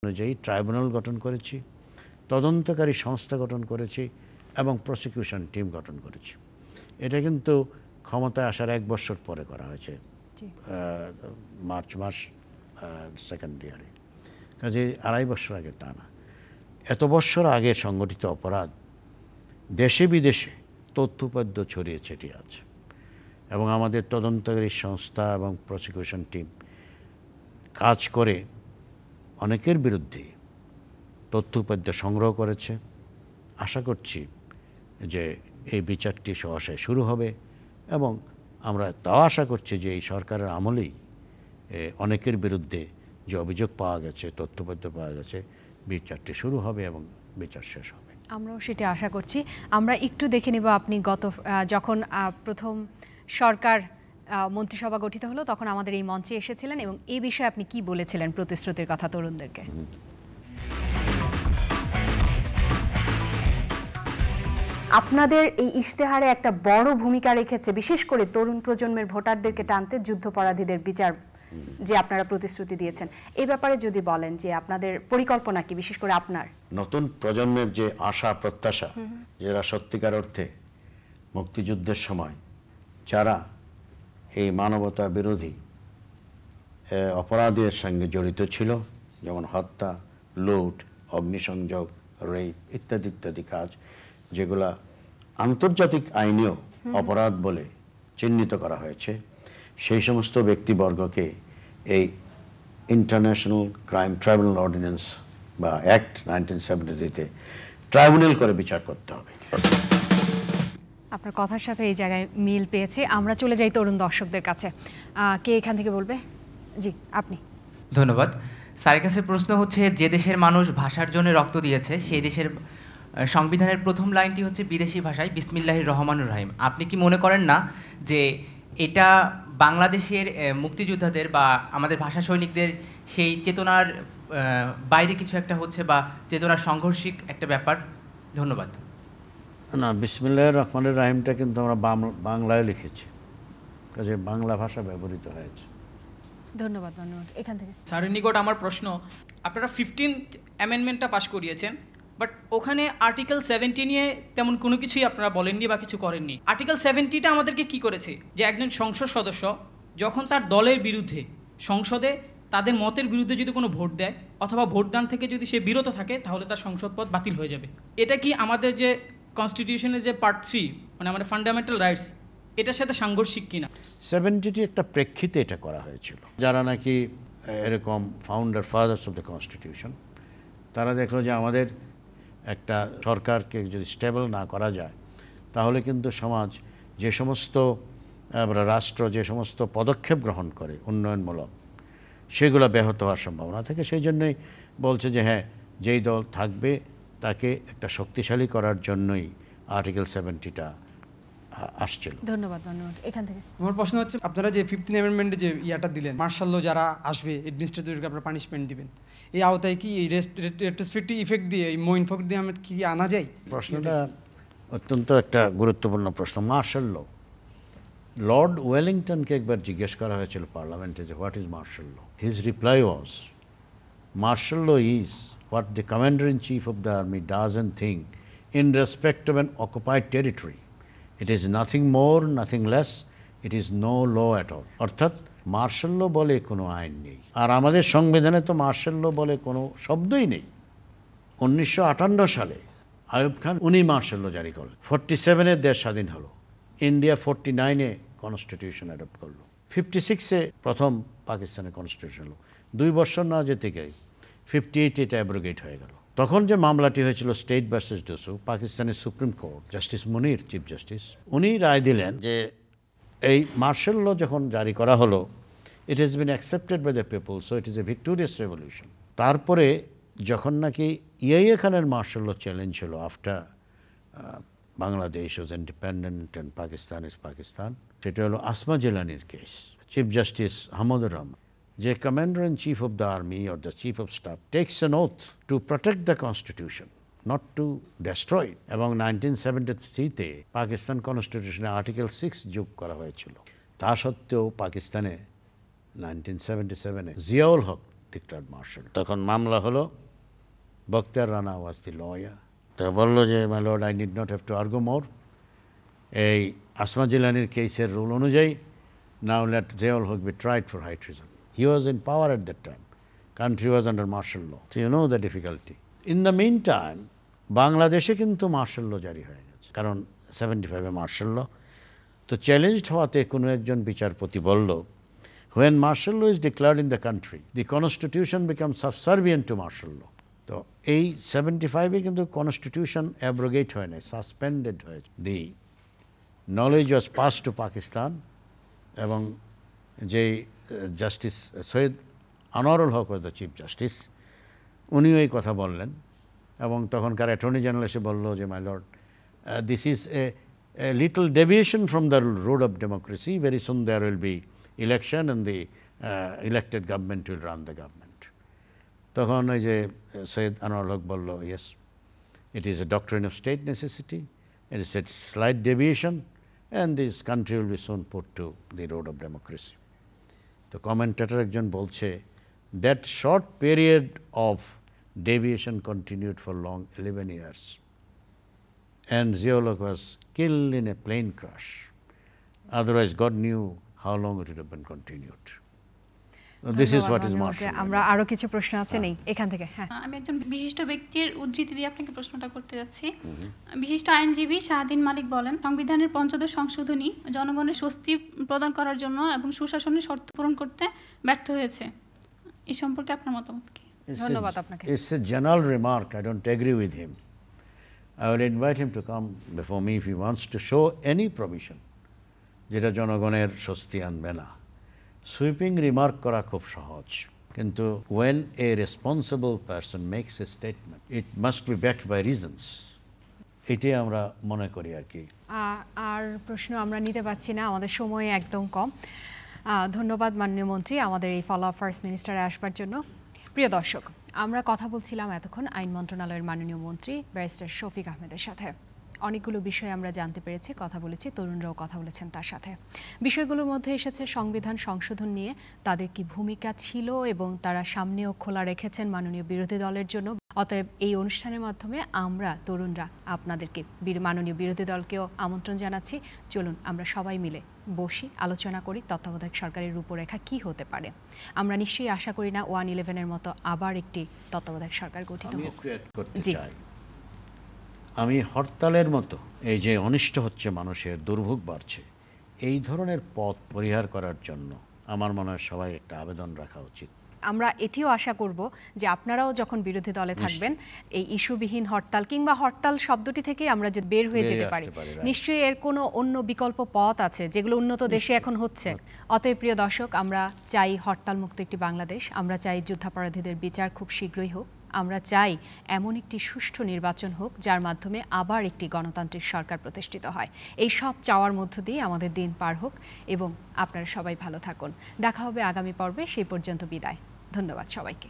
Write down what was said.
অনুযায়ী ট্রাইব্যুনাল গঠন করেছি, তদন্তকারী সংস্থা গঠন করেছি এবং প্রসিকিউশন টিম গঠন করেছি। এটা কিন্তু ক্ষমতায় আসার 1 বছর পরে করা হয়েছে, মার্চ মাস সেকেন্ড ইয়ারে, কাজে 2.5 বছর আগে তা না। এত বছর আগে সংগঠিত অপরাধ দেশে বিদেশে তথ্যোপাদ্য ছড়িয়ে ছিটিয়ে আছে এবং আমাদের তদন্তকারী সংস্থা এবং প্রসিকিউশন টিম কাজ করে অনেকের বিরুদ্ধে তথ্যোপাদ্য সংগ্রহ করেছে। আশা করছি যে এই বিচারটি সহসায় শুরু হবে এবং আমরা তাও আশা করছি যে এই সরকারের আমলেই অনেকের বিরুদ্ধে যে অভিযোগ পাওয়া গেছে, তথ্যোপাদ্য পাওয়া গেছে, বিচারটি শুরু হবে এবং বিচার শেষ হবে। আমরাও সেটা আশা করছি। আমরা একটু দেখে নেব আপনি যখন প্রথম সরকার মন্ত্রিসভা গঠিত হলো তখন আমাদের এই মঞ্চে এসেছিলেন এবং এই বিষয়ে আপনি কি বলেছিলেন প্রতিশ্রুতির কথা তরুণদেরকে? আপনাদের এই ইশতেহারে একটা বড় ভূমিকা রেখেছে, বিশেষ করে তরুণ প্রজন্মের ভোটারদেরকে টানতে যুদ্ধাপরাধীদের বিচার যে আপনারা প্রতিশ্রুতি দিয়েছেন, এই ব্যাপারে যদি বলেন যে আপনাদের পরিকল্পনা কি, বিশেষ করে আপনার? নতুন প্রজন্মের যে আশা প্রত্যাশা, যারা সত্যিকার অর্থে মুক্তিযুদ্ধের সময় যারা এই মানবতা বিরোধী অপরাধের সঙ্গে জড়িত ছিল, যেমন হত্যা, লুট, অগ্নিসংযোগ, রেপ ইত্যাদি ইত্যাদি কাজ, যেগুলা আন্তর্জাতিক আইনেও অপরাধ বলে চিহ্নিত করা হয়েছে, সেই সমস্ত ব্যক্তিবর্গকে এই ইন্টারন্যাশনাল ক্রাইম ট্রাইব্যুনাল অর্ডিন্যান্স বা অ্যাক্ট 1973-তে ট্রাইব্যুনাল করে বিচার করতে হবে। আপনার কথার সাথে এই জায়গায় মিল পেয়েছে। আমরা চলে যাই তরুণ দর্শকদের কাছে। কে এখান থেকে বলবে? জি, আপনি। ধন্যবাদ। স্যারের কাছে প্রশ্ন হচ্ছে, যে দেশের মানুষ ভাষার জন্য রক্ত দিয়েছে সেই দেশের সংবিধানের প্রথম লাইনটি হচ্ছে বিদেশি ভাষায় বিসমিল্লাহির রহমানুর রহিম। আপনি কি মনে করেন না যে এটা বাংলাদেশের মুক্তিযোদ্ধাদের বা আমাদের ভাষা সৈনিকদের সেই চেতনার বাইরে কিছু একটা হচ্ছে বা চেতনার সাংঘর্ষিক একটা ব্যাপার? ধন্যবাদ। না, বিসমিল্লাহির রহমানির রহিমটা কিন্তু আমরা বাংলায় লিখেছি, কাজে বাংলা ভাষা ব্যবহৃত হয়েছে। ধন্যবাদ। এখান থেকে স্যারের নিকট আমার প্রশ্ন, আপনারা 15th অ্যামেন্ডমেন্টটা পাশ করিয়েছেন, বাট ওখানে আর্টিকেল 70 নিয়ে তেমন কোনো কিছুই আপনারা বলেননি বা কিছু করেননি। আর্টিকেল 70টা আমাদেরকে কি করেছে, যে একজন সংসদ সদস্য যখন তার দলের বিরুদ্ধে সংসদে তাদের মতের বিরুদ্ধে যদি কোনো ভোট দেয় অথবা ভোটদান থেকে যদি সে বিরত থাকে তাহলে তার সংসদ পদ বাতিল হয়ে যাবে। এটা কি আমাদের যে কনস্টিটিউশনের যে পার্ট 3, মানে আমাদের ফান্ডামেন্টাল রাইটস, এটার সাথে সাংঘর্ষিক কিনা? 70টি একটা প্রেক্ষিতে এটা করা হয়েছিল। যারা নাকি এরকম ফাদার্স অফ দ্য কনস্টিটিউশন, তারা দেখলো যে আমাদের একটা সরকারকে যদি স্টেবল না করা যায় তাহলে কিন্তু সমাজ যে সমস্ত রাষ্ট্র যে সমস্ত পদক্ষেপ গ্রহণ করে উন্নয়নমূলক, সেগুলো ব্যাহত হওয়ার সম্ভাবনা থাকে। সেই জন্যই বলছে যে হ্যাঁ, যেই দল থাকবে তাকে একটা শক্তিশালী করার জন্যই আর্টিকেল 70টা আসছিল। ধন্যবাদ। এখান থেকে আমার প্রশ্ন হচ্ছে, আপনারা যে 15th অ্যামেন্ডমেন্টে যে ইয়াটা দিলেন, মার্শাল ল যারা আসবে অ্যাডমিনিস্ট্রেটরকে আপনারা পানিশমেন্ট দিবেন, এই আওতায় কি এই রেট্রোস্পেক্টিভ ইফেক্ট দিয়ে, এই মো ইনফেক্ট দিয়ে আমরা কি আনা যায়? প্রশ্নটা অত্যন্ত একটা গুরুত্বপূর্ণ প্রশ্ন। মার্শাল ল, লর্ড ওয়েলিংটনকে একবার জিজ্ঞেস করা হয়েছিল পার্লামেন্টে যে what is martial law. His reply was, martial law is what the commander in chief of the army does and think in respect of an occupied territory. It is nothing more, nothing less, it is no law at all. অর্থাৎ martial law বলে কোনো আইন নেই, আর আমাদের সংবিধানে তো martial law বলে কোনো শব্দই নেই। 1958 সালে আইয়ুব খান উনি মার্শাল ল জারি করলেন। 47-এ দেশ স্বাধীন হলো, ইন্ডিয়া 49-এ কনস্টিটিউশন অ্যাডপ্ট করলো, 56-এ প্রথম পাকিস্তানের কনস্টিটিউশন হলো। 2 বছর না যেতে গিয়ে 58 এটা অ্যাব্রোগেট হয়ে গেল। তখন যে মামলাটি হয়েছিল স্টেট ভার্সেস ডোসো, পাকিস্তানের সুপ্রিম কোর্ট, জাস্টিস মুনির চিফ জাস্টিস, উনি রায় দিলেন যে এই মার্শাল ল যখন জারি করা হলো, it has been accepted by the people, so it is a victorious revolution. তারপরে যখন নাকি ইয়াহিয়া খানের মার্শাল ল চ্যালেঞ্জ হলো after Bangladesh was independent and Pakistan is Pakistan, সেটা হলো আসমা জিলানির কেস। চিফ জাস্টিস আহমদুর রহমান, যে commander in chief of the army or the chief of staff takes an oath to protect the constitution, not to destroy it. এবং 1973-তে Pakistan কনস্টিটিউশনে article 6 যোগ করা হয়েছিল। তা সত্ত্বেও পাকিস্তানে 1977-এ জিয়াউল হক declared martial. তখন মামলা হলো, Bakhtiar Rana was the lawyer. তো বললো যে my lord, I need not have to argue more. এই আসমা জিলানির কেসের রুল অনুযায়ী now let Ziaul Haq be tried for high treason. He was in power at that time. Country was under martial law. So you know the difficulty. In the meantime, বাংলাদেশে কিন্তু martial ল জারি হয়ে গেছে, কারণ 75-এ martial ল। তো challenged হওয়াতে কোনো একজন বিচারপতি বলল, when martial law is declared in the country, the constitution becomes subservient to martial law. তো এই 75-এ কিন্তু কনস্টিটিউশন অ্যাব্রোগেট হয় নাই, সাসপেন্ডেড হয়েছে। The knowledge was pass to Pakistan, এবং যেই justice Syed Anwarul Haque was the chief justice, উনিও এই কথা বললেন। এবং তখনকার অ্যাটর্নি জেনারেল এসে বলল যে my lord, this is a little deviation from the road of democracy, very soon there will be election and the elected government will run the government. তখন ওই যে সৈয়দ আনোয়ারুল হক বলল, yes, it is a doctrine of state necessity, it is a slight deviation and this country will be soon put to the road of democracy. তো commentator একজন বলছে, that short period of deviation continued for long 11 years and Ziaul Haq was killed in a plane crash. Otherwise God knew how long it would have been continued. This is what is martial law. আমরা আরো কিছু প্রশ্ন আছে নেই এখান থেকে। হ্যাঁ, আমি একজন বিশিষ্ট ব্যক্তির উদ্ধৃতি দিয়ে আপনাকে প্রশ্নটা করতে যাচ্ছি। বিশিষ্ট আইনজীবী শাহদিন মালিক বলেন, সংবিধানের পঞ্চদশ সংশোধনী জনগণের স্বস্তি প্রদান করার জন্য এবং সুশাসনের শর্ত পূরণ করতে ব্যর্থ হয়েছে। এই সম্পর্কে আপনার মতামত কি? ধন্যবাদ আপনাকে। It's a general remark. I don't agree with him. I will invite him to come before me if he wants to show any provision যেটা জনগণের স্বস্তি আনবে না। সুইপিং রিমার্ক করা খুব সহজ, কিন্তু when a responsible person makes a statement, it must be backed by reasons. এটাই আমরা মনে করি আর কি। আর প্রশ্ন আমরা নিতে পারছি না, আমাদের সময় একদম কম। ধন্যবাদ মাননীয় মন্ত্রী আমাদের এই ফলো আপ ফার্স্ট মিনিস্টারে আসবার জন্য। প্রিয় দর্শক, আমরা কথা বলছিলাম এতক্ষণ আইন মন্ত্রণালয়ের মাননীয় মন্ত্রী ব্যারিস্টার শফিক আহমেদের সাথে। অনেকগুলো বিষয় আমরা জানতে পেরেছি, কথা বলেছি, তরুণরাও কথা বলেছেন তার সাথে। বিষয়গুলোর মধ্যে এসেছে সংবিধান সংশোধন নিয়ে তাদের কি ভূমিকা ছিল এবং তারা সামনেও খোলা রেখেছেন মাননীয় বিরোধী দলের জন্য। অতএব এই অনুষ্ঠানের মাধ্যমে আমরা তরুণরা আপনাদেরকে মাননীয় বিরোধী দলকেও আমন্ত্রণ জানাচ্ছি, চলুন আমরা সবাই মিলে বসি, আলোচনা করি তত্ত্বাবধায়ক সরকারের রূপরেখা কি হতে পারে। আমরা নিশ্চয়ই আশা করি না 111-এর মতো আবার একটি তত্ত্বাবধায়ক সরকার গঠিত হোক। জি, আমি হরতালের মতো এই যে অনিষ্ট হচ্ছে, মানুষের দুর্ভোগ বাড়ছে, এই ধরনের পথ পরিহার করার জন্য আমার মনে হয় সবাই একটা আবেদন রাখা উচিত। আমরা এটিও আশা করব যে আপনারাও যখন বিরোধী দলে থাকবেন এই ইস্যুবিহীন হরতাল কিংবা হরতাল শব্দটি থেকে আমরা যদি বের হয়ে যেতে পারি, নিশ্চয়ই এর কোনো অন্য বিকল্প পথ আছে যেগুলো উন্নত দেশে এখন হচ্ছে। অতএব প্রিয় দর্শক, আমরা চাই হরতাল মুক্ত একটি বাংলাদেশ, আমরা চাই যুদ্ধাপরাধীদের বিচার খুব শীঘ্রই হোক, আমরা চাই এমন একটি সুষ্ঠু নির্বাচন হোক যার মাধ্যমে আবার একটি গণতান্ত্রিক সরকার প্রতিষ্ঠিত হয়। এই সব চাওয়ার মধ্য দিয়ে আমাদের দিন পার হোক এবং আপনারা সবাই ভালো থাকুন। দেখা হবে আগামী পর্বে, সেই পর্যন্ত বিদায়। ধন্যবাদ সবাইকে।